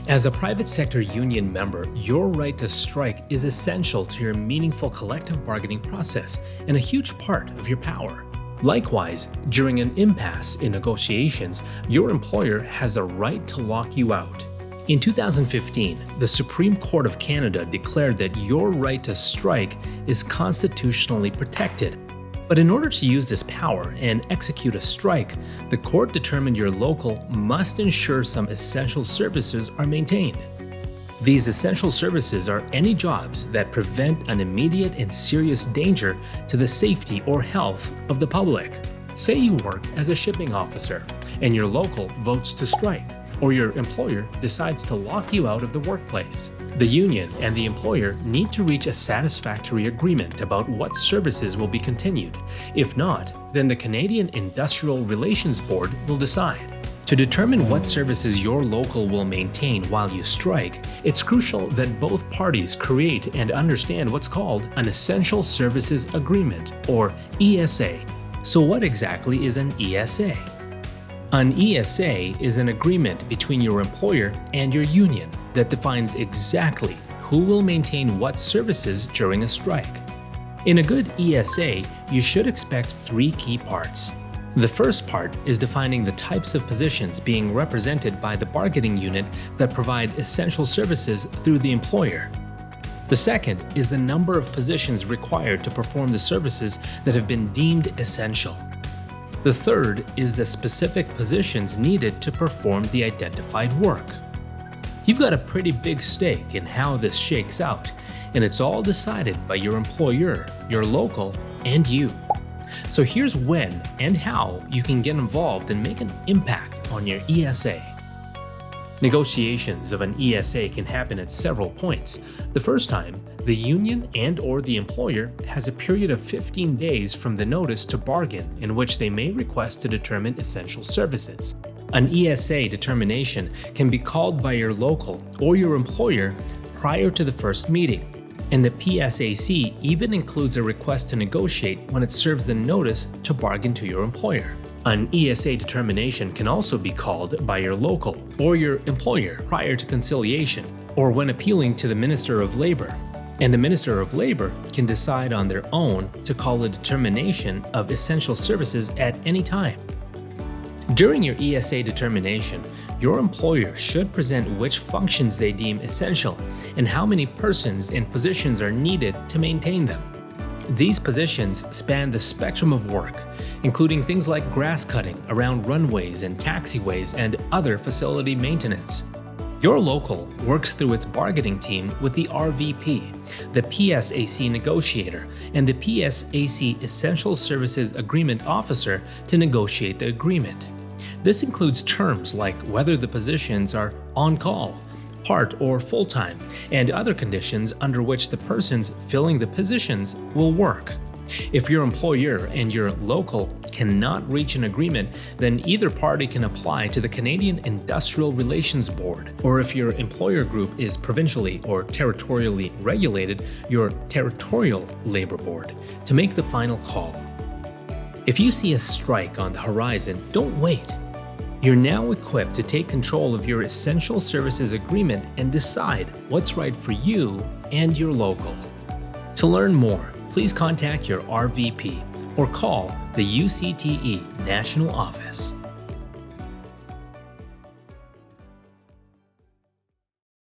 As a private sector union member, your right to strike is essential to your meaningful collective bargaining process and a huge part of your power. Likewise, during an impasse in negotiations, your employer has a right to lock you out. In 2015, the Supreme Court of Canada declared that your right to strike is constitutionally protected. But in order to use this power and execute a strike, the court determined your local must ensure some essential services are maintained. These essential services are any jobs that prevent an immediate and serious danger to the safety or health of the public. Say you work as a shipping officer and your local votes to strike, or your employer decides to lock you out of the workplace. The union and the employer need to reach a satisfactory agreement about what services will be continued. If not, then the Canadian Industrial Relations Board will decide. To determine what services your local will maintain while you strike, it's crucial that both parties create and understand what's called an Essential Services Agreement, or ESA. So what exactly is an ESA? An ESA is an agreement between your employer and your union that defines exactly who will maintain what services during a strike. In a good ESA, you should expect three key parts. The first part is defining the types of positions being represented by the bargaining unit that provide essential services through the employer. The second is the number of positions required to perform the services that have been deemed essential. The third is the specific positions needed to perform the identified work. You've got a pretty big stake in how this shakes out, and it's all decided by your employer, your local, and you. So here's when and how you can get involved and make an impact on your ESA. Negotiations of an ESA can happen at several points. The first time, the union and/or the employer has a period of 15 days from the notice to bargain in which they may request to determine essential services. An ESA determination can be called by your local or your employer prior to the first meeting, and the PSAC even includes a request to negotiate when it serves the notice to bargain to your employer. An ESA determination can also be called by your local or your employer prior to conciliation, or when appealing to the Minister of Labor. And the Minister of Labor can decide on their own to call a determination of essential services at any time. During your ESA determination, your employer should present which functions they deem essential and how many persons and positions are needed to maintain them. These positions span the spectrum of work, including things like grass cutting around runways and taxiways and other facility maintenance. Your local works through its bargaining team with the RVP, the PSAC negotiator, and the PSAC Essential Services Agreement Officer to negotiate the agreement. This includes terms like whether the positions are on-call, part or full-time, and other conditions under which the persons filling the positions will work. If your employer and your local cannot reach an agreement, then either party can apply to the Canadian Industrial Relations Board, or if your employer group is provincially or territorially regulated, your Territorial Labor Board, to make the final call. If you see a strike on the horizon, don't wait. You're now equipped to take control of your Essential Services Agreement and decide what's right for you and your local. To learn more, please contact your RVP or call the UCTE National Office.